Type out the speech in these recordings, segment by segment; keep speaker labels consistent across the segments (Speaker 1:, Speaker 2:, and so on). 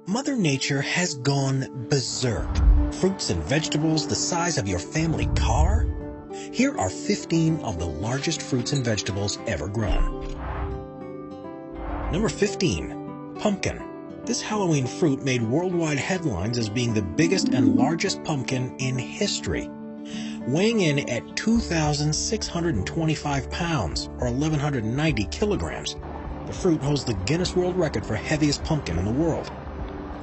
Speaker 1: Mother Nature has gone berserk. Fruits and vegetables the size of your family car? Here are 15 of the largest fruits and vegetables ever grown. Number 15. Pumpkin. This Halloween fruit made worldwide headlines as being the biggest and largest pumpkin in history. Weighing in at 2,625 pounds, or 1,190 kilograms, the fruit holds the Guinness World Record for heaviest pumpkin in the world.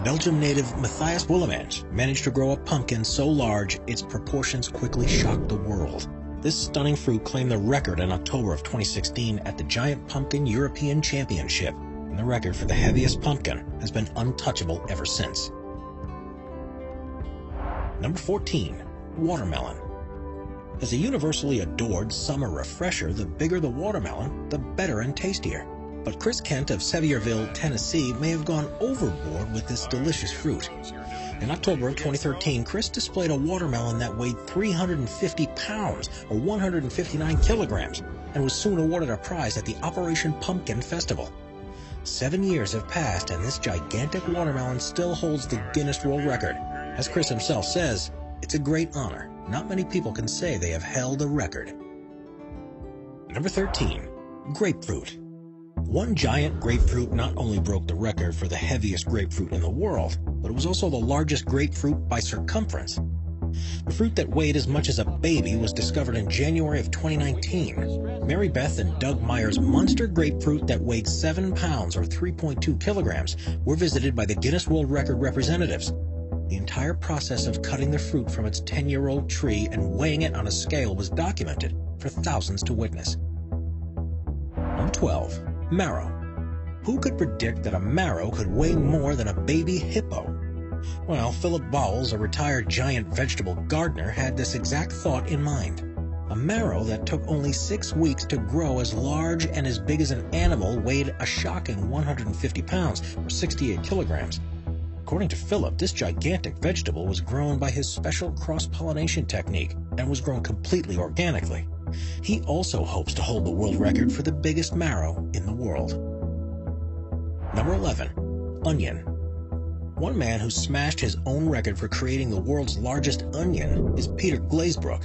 Speaker 1: Belgium native Matthias Willemans managed to grow a pumpkin so large its proportions quickly shocked the world. This stunning fruit claimed the record in October of 2016 at the Giant Pumpkin European Championship, and the record for the heaviest pumpkin has been untouchable ever since. Number 14. Watermelon. As a universally adored summer refresher, the bigger the watermelon, the better and tastier. But Chris Kent of Sevierville, Tennessee may have gone overboard with this delicious fruit. In October of 2013, Chris displayed a watermelon that weighed 350 pounds, or 159 kilograms, and was soon awarded a prize at the Operation Pumpkin Festival. 7 years have passed, and this gigantic watermelon still holds the Guinness World Record. As Chris himself says, it's a great honor. Not many people can say they have held a record. Number 13. Grapefruit. One giant grapefruit not only broke the record for the heaviest grapefruit in the world, but it was also the largest grapefruit by circumference. The fruit that weighed as much as a baby was discovered in January of 2019. Mary Beth and Doug Meyer's monster grapefruit that weighed 7 pounds or 3.2 kilograms were visited by the Guinness World Record representatives. The entire process of cutting the fruit from its 10-year-old tree and weighing it on a scale was documented for thousands to witness. Number 12. Marrow. Who could predict that a marrow could weigh more than a baby hippo? Well, Philip Bowles, a retired giant vegetable gardener, had this exact thought in mind. A marrow that took only 6 weeks to grow as large and as big as an animal weighed a shocking 150 pounds, or 68 kilograms. According to Philip, this gigantic vegetable was grown by his special cross-pollination technique and was grown completely organically. He also hopes to hold the world record for the biggest marrow in the world. Number 11. Onion. One man who smashed his own record for creating the world's largest onion is Peter Glazebrook.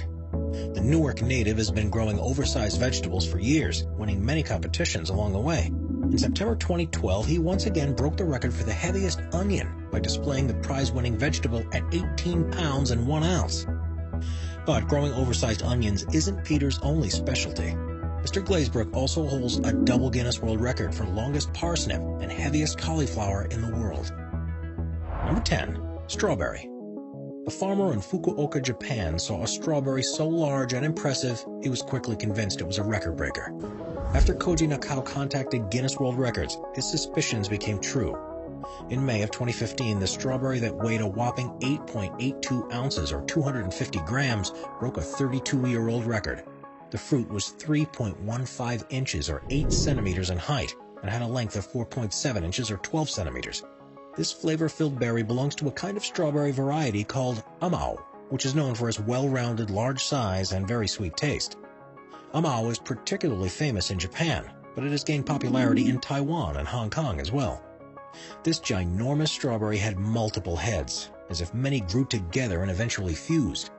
Speaker 1: The Newark native has been growing oversized vegetables for years, winning many competitions along the way. In September 2012, he once again broke the record for the heaviest onion by displaying the prize-winning vegetable at 18 pounds and 1 ounce. But growing oversized onions isn't Peter's only specialty. Mr. Glazebrook also holds a double Guinness World Record for longest parsnip and heaviest cauliflower in the world. Number 10. Strawberry. A farmer in Fukuoka, Japan saw a strawberry so large and impressive, he was quickly convinced it was a record breaker. After Koji Nakao contacted Guinness World Records, his suspicions became true. In May of 2015, the strawberry that weighed a whopping 8.82 ounces or 250 grams broke a 32-year-old record. The fruit was 3.15 inches or 8 centimeters in height and had a length of 4.7 inches or 12 centimeters. This flavor-filled berry belongs to a kind of strawberry variety called Amao, which is known for its well-rounded large size and very sweet taste. Amao is particularly famous in Japan, but it has gained popularity in Taiwan and Hong Kong as well. This ginormous strawberry had multiple heads, as if many grew together and eventually fused.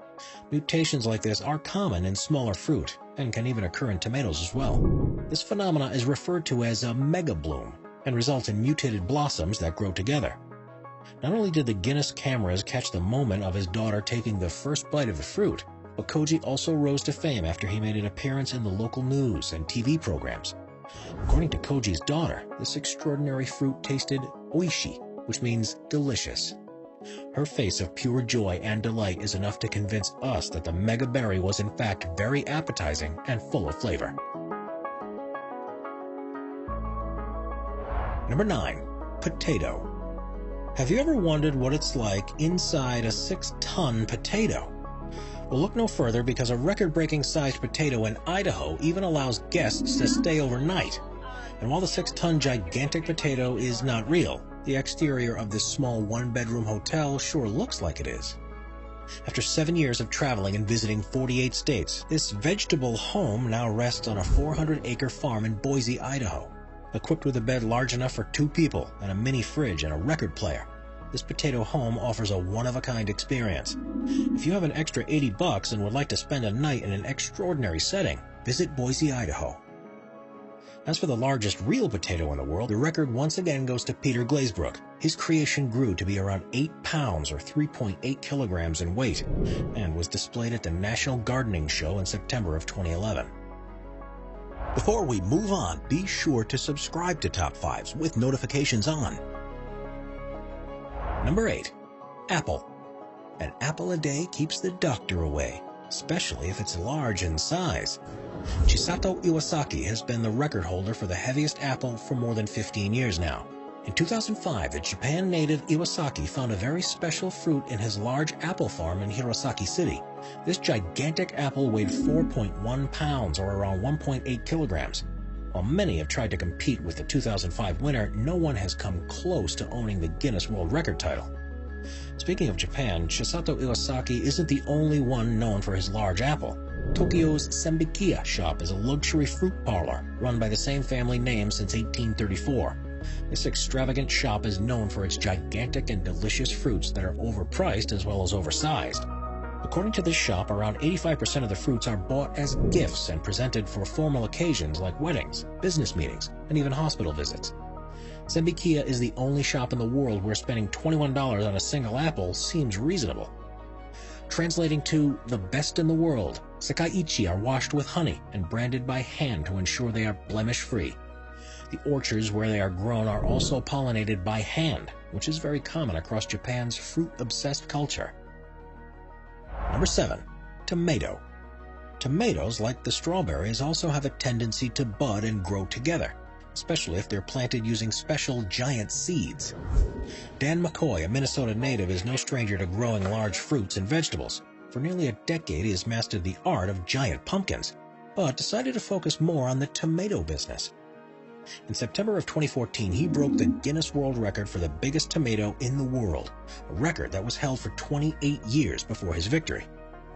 Speaker 1: Mutations like this are common in smaller fruit, and can even occur in tomatoes as well. This phenomenon is referred to as a megabloom, and results in mutated blossoms that grow together. Not only did the Guinness cameras catch the moment of his daughter taking the first bite of the fruit, but Koji also rose to fame after he made an appearance in the local news and TV programs. According to Koji's daughter, this extraordinary fruit tasted oishi, which means delicious. Her face of pure joy and delight is enough to convince us that the mega berry was in fact very appetizing and full of flavor. Number 9. Potato. Have you ever wondered what it's like inside a 6-ton potato? Well, look no further, because a record-breaking sized potato in Idaho even allows guests to stay overnight. And while the 6-ton gigantic potato is not real, the exterior of this small one-bedroom hotel sure looks like it is. After 7 years of traveling and visiting 48 states, this vegetable home now rests on a 400-acre farm in Boise, Idaho, equipped with a bed large enough for 2 people and a mini fridge and a record player. this potato home offers a one-of-a-kind experience. If you have an extra $80 and would like to spend a night in an extraordinary setting, visit Boise, Idaho. As for the largest real potato in the world, the record once again goes to Peter Glazebrook. His creation grew to be around 8 pounds or 3.8 kilograms in weight and was displayed at the National Gardening Show in September of 2011. Before we move on, be sure to subscribe to Top 5s with notifications on. Number 8. Apple. An apple a day keeps the doctor away, especially if it's large in size. Chisato Iwasaki has been the record holder for the heaviest apple for more than 15 years now. In 2005, the Japan native Iwasaki found a very special fruit in his large apple farm in Hirosaki City. This gigantic apple weighed 4.1 pounds or around 1.8 kilograms. While many have tried to compete with the 2005 winner, no one has come close to owning the Guinness World Record title. Speaking of Japan, Chisato Iwasaki isn't the only one known for his large apple. Tokyo's Senbikiya shop is a luxury fruit parlor run by the same family name since 1834. This extravagant shop is known for its gigantic and delicious fruits that are overpriced as well as oversized. According to this shop, around 85% of the fruits are bought as gifts and presented for formal occasions like weddings, business meetings, and even hospital visits. Senbikiya is the only shop in the world where spending $21 on a single apple seems reasonable. Translating to the best in the world, Sekaiichi are washed with honey and branded by hand to ensure they are blemish-free. The orchards where they are grown are also pollinated by hand, which is very common across Japan's fruit-obsessed culture. Number 7. Tomato. Tomatoes, like the strawberries, also have a tendency to bud and grow together, especially if they're planted using special giant seeds. Dan McCoy, a Minnesota native, is no stranger to growing large fruits and vegetables. For nearly a decade, he has mastered the art of giant pumpkins, but decided to focus more on the tomato business. In September of 2014, he broke the Guinness World Record for the biggest tomato in the world, a record that was held for 28 years before his victory.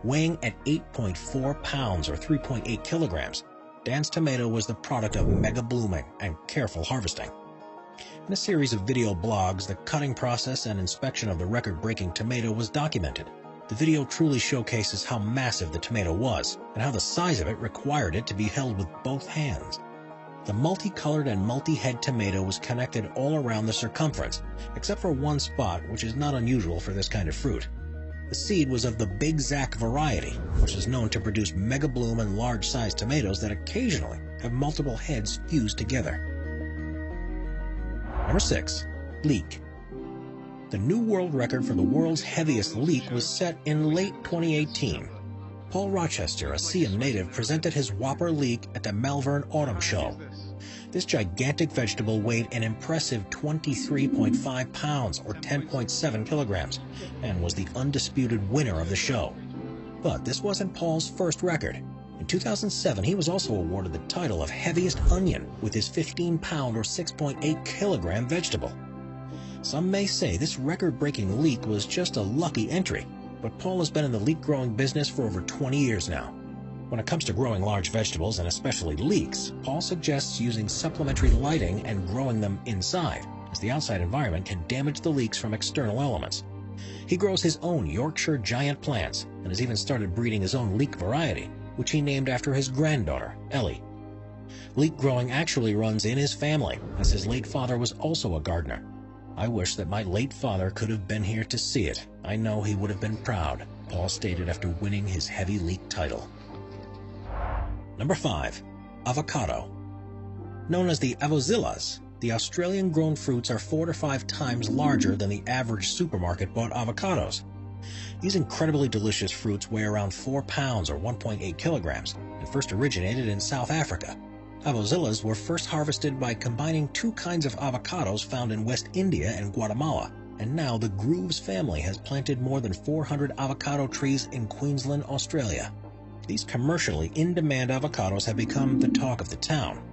Speaker 1: Weighing at 8.4 pounds or 3.8 kilograms, Dan's tomato was the product of mega blooming and careful harvesting. In a series of video blogs, the cutting process and inspection of the record-breaking tomato was documented. The video truly showcases how massive the tomato was and how the size of it required it to be held with both hands. The multicolored and multi-head tomato was connected all around the circumference, except for one spot, which is not unusual for this kind of fruit. The seed was of the Big Zack variety, which is known to produce mega bloom and large-sized tomatoes that occasionally have multiple heads fused together. Number 6. Leek. The new world record for the world's heaviest leek was set in late 2018. Paul Rochester, a Siam native, presented his Whopper leek at the Malvern Autumn Show. This gigantic vegetable weighed an impressive 23.5 pounds or 10.7 kilograms and was the undisputed winner of the show. But this wasn't Paul's first record. In 2007, he was also awarded the title of heaviest onion with his 15-pound or 6.8 kilogram vegetable. Some may say this record-breaking leek was just a lucky entry, but Paul has been in the leek-growing business for over 20 years now. When it comes to growing large vegetables, and especially leeks, Paul suggests using supplementary lighting and growing them inside, as the outside environment can damage the leeks from external elements. He grows his own Yorkshire giant plants, and has even started breeding his own leek variety, which he named after his granddaughter, Ellie. Leek growing actually runs in his family, as his late father was also a gardener. I wish that my late father could have been here to see it. I know he would have been proud, Paul stated after winning his heavy leek title. Number 5. Avocado. Known as the avozillas, the Australian-grown fruits are 4 to 5 times larger than the average supermarket-bought avocados. These incredibly delicious fruits weigh around 4 pounds or 1.8 kilograms and first originated in South Africa. Avozillas were first harvested by combining 2 kinds of avocados found in West India and Guatemala, and now the Grooves family has planted more than 400 avocado trees in Queensland, Australia. These commercially in-demand avocados have become the talk of the town.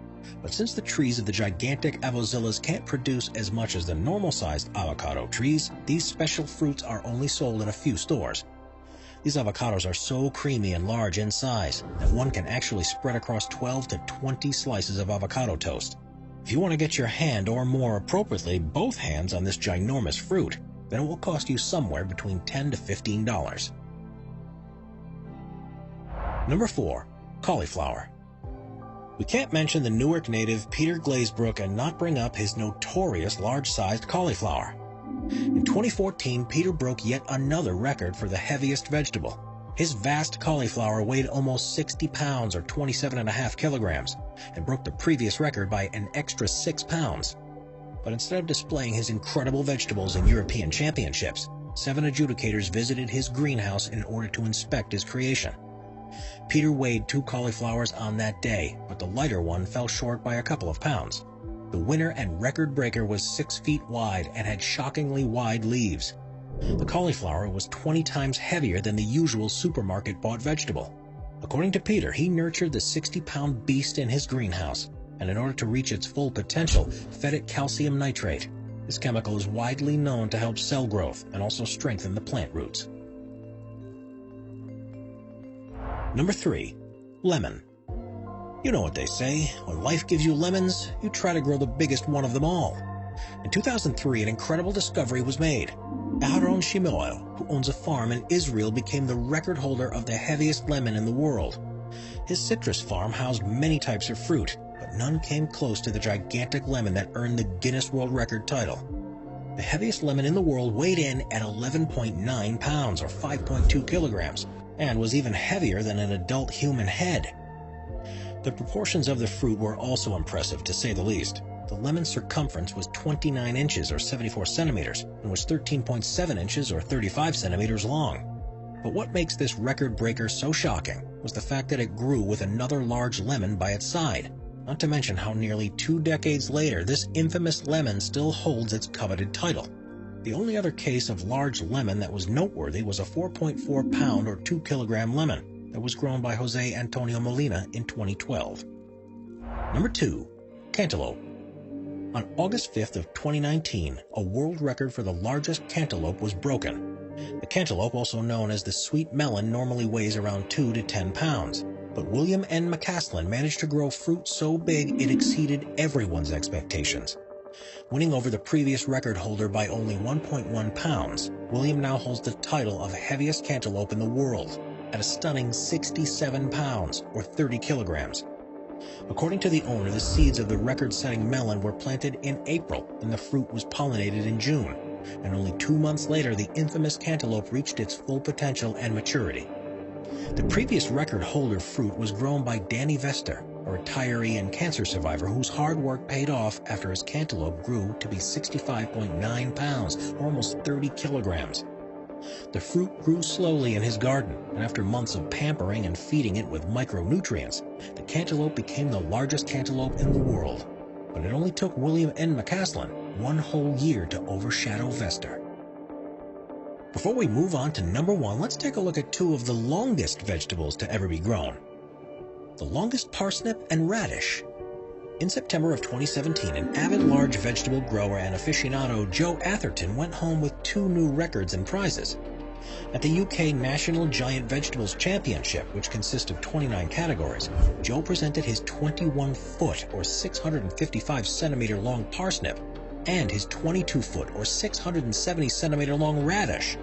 Speaker 1: But since the trees of the gigantic avozillas can't produce as much as the normal-sized avocado trees, these special fruits are only sold in a few stores. These avocados are so creamy and large in size that one can actually spread across 12 to 20 slices of avocado toast. If you want to get your hand, or more appropriately, both hands on this ginormous fruit, then it will cost you somewhere between $10 to $15. Number 4. Cauliflower. We can't mention the Newark native Peter Glazebrook and not bring up his notorious large-sized cauliflower. In 2014, Peter broke yet another record for the heaviest vegetable. His vast cauliflower weighed almost 60 pounds or 27.5 kilograms and broke the previous record by an extra 6 pounds. But instead of displaying his incredible vegetables in European championships, 7 adjudicators visited his greenhouse in order to inspect his creation. Peter weighed 2 cauliflowers on that day, but the lighter one fell short by a couple of pounds. The winner and record breaker was 6 feet wide and had shockingly wide leaves. The cauliflower was 20 times heavier than the usual supermarket-bought vegetable. According to Peter, he nurtured the 60-pound beast in his greenhouse, and in order to reach its full potential, fed it calcium nitrate. This chemical is widely known to help cell growth and also strengthen the plant roots. Number 3. Lemon. You know what they say, when life gives you lemons, you try to grow the biggest one of them all. In 2003, an incredible discovery was made. Aharon Shmuel, who owns a farm in Israel, became the record holder of the heaviest lemon in the world. His citrus farm housed many types of fruit, but none came close to the gigantic lemon that earned the Guinness World Record title. The heaviest lemon in the world weighed in at 11.9 pounds or 5.2 kilograms, and was even heavier than an adult human head. The proportions of the fruit were also impressive, to say the least. The lemon's circumference was 29 inches or 74 centimeters and was 13.7 inches or 35 centimeters long. But what makes this record breaker so shocking was the fact that it grew with another large lemon by its side. Not to mention how nearly 2 decades later, this infamous lemon still holds its coveted title. The only other case of large lemon that was noteworthy was a 4.4 pound or 2 kilogram lemon that was grown by Jose Antonio Molina in 2012. Number 2. Cantaloupe. On August 5th of 2019, a world record for the largest cantaloupe was broken. The cantaloupe, also known as the sweet melon, normally weighs around 2 to 10 pounds. But William N. McCaslin managed to grow fruit so big it exceeded everyone's expectations. Winning over the previous record holder by only 1.1 pounds, William now holds the title of heaviest cantaloupe in the world at a stunning 67 pounds or 30 kilograms. According to the owner, the seeds of the record-setting melon were planted in April and the fruit was pollinated in June, and only 2 months later the infamous cantaloupe reached its full potential and maturity. The previous record holder fruit was grown by Danny Vester, a retiree and cancer survivor whose hard work paid off after his cantaloupe grew to be 65.9 pounds, or almost 30 kilograms. The fruit grew slowly in his garden, and after months of pampering and feeding it with micronutrients, the cantaloupe became the largest cantaloupe in the world. But it only took William N. McCaslin 1 whole year to overshadow Vester. Before we move on to number 1, let's take a look at 2 of the longest vegetables to ever be grown. The longest parsnip and radish. In September of 2017, an avid large vegetable grower and aficionado Joe Atherton went home with 2 new records and prizes. At the UK National Giant Vegetables Championship, which consists of 29 categories, Joe presented his 21-foot or 655 centimeter long parsnip and his 22-foot or 670 centimeter long radish.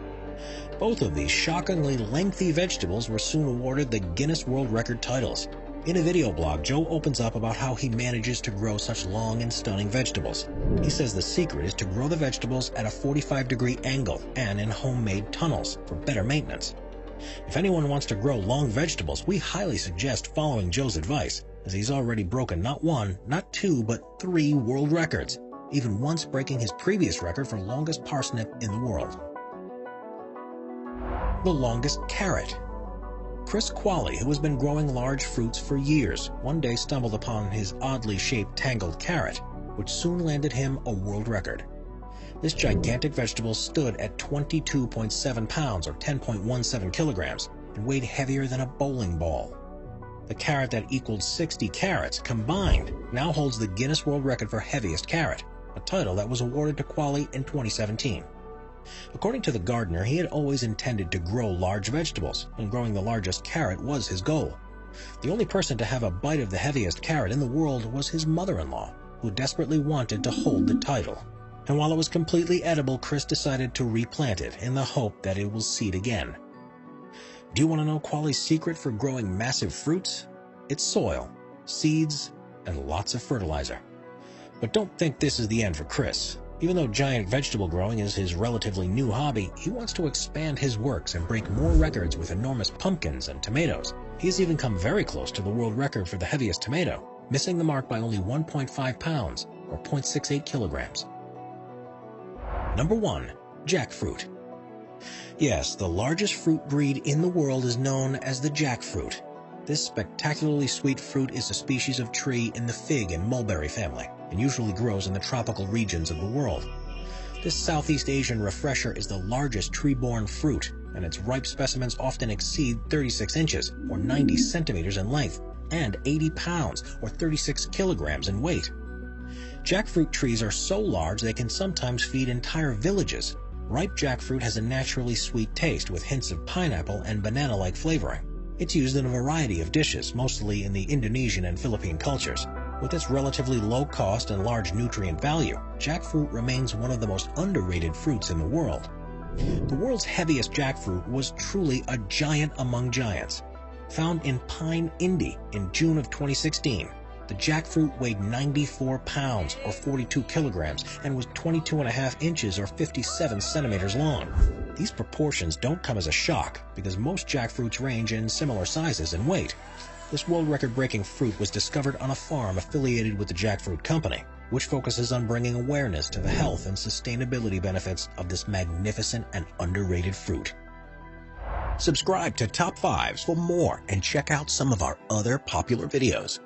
Speaker 1: Both of these shockingly lengthy vegetables were soon awarded the Guinness World Record titles. In a video blog, Joe opens up about how he manages to grow such long and stunning vegetables. He says the secret is to grow the vegetables at a 45-degree angle and in homemade tunnels for better maintenance. If anyone wants to grow long vegetables, we highly suggest following Joe's advice, as he's already broken not 1, not 2, but 3 world records, even once breaking his previous record for longest parsnip in the world. The longest carrot. Chris Qualley, who has been growing large fruits for years, one day stumbled upon his oddly shaped tangled carrot, which soon landed him a world record. This gigantic vegetable stood at 22.7 pounds or 10.17 kilograms and weighed heavier than a bowling ball. The carrot that equaled 60 carrots combined now holds the Guinness World Record for heaviest carrot, a title that was awarded to Qualley in 2017. According to the gardener, he had always intended to grow large vegetables, and growing the largest carrot was his goal. The only person to have a bite of the heaviest carrot in the world was his mother-in-law, who desperately wanted to hold the title. and while it was completely edible, Chris decided to replant it in the hope that it will seed again. Do you want to know Quali's secret for growing massive fruits? It's soil, seeds, and lots of fertilizer. But don't think this is the end for Chris. Even though giant vegetable growing is his relatively new hobby, he wants to expand his works and break more records with enormous pumpkins and tomatoes. He has even come very close to the world record for the heaviest tomato, missing the mark by only 1.5 pounds, or 0.68 kilograms. Number 1. Jackfruit. Yes, the largest fruit breed in the world is known as the jackfruit. This spectacularly sweet fruit is a species of tree in the fig and mulberry family, and usually grows in the tropical regions of the world. This Southeast Asian refresher is the largest tree-borne fruit, and its ripe specimens often exceed 36 inches, or 90 centimeters in length, and 80 pounds, or 36 kilograms in weight. Jackfruit trees are so large they can sometimes feed entire villages. Ripe jackfruit has a naturally sweet taste with hints of pineapple and banana-like flavoring. It's used in a variety of dishes, mostly in the Indonesian and Philippine cultures. With its relatively low cost and large nutrient value, jackfruit remains one of the most underrated fruits in the world. The world's heaviest jackfruit was truly a giant among giants. Found in Pine, Indy in June of 2016, the jackfruit weighed 94 pounds or 42 kilograms and was 22.5 inches or 57 centimeters long. These proportions don't come as a shock because most jackfruits range in similar sizes and weight. This world record-breaking fruit was discovered on a farm affiliated with the Jackfruit Company, which focuses on bringing awareness to the health and sustainability benefits of this magnificent and underrated fruit. Subscribe to Top 5s for more and check out some of our other popular videos.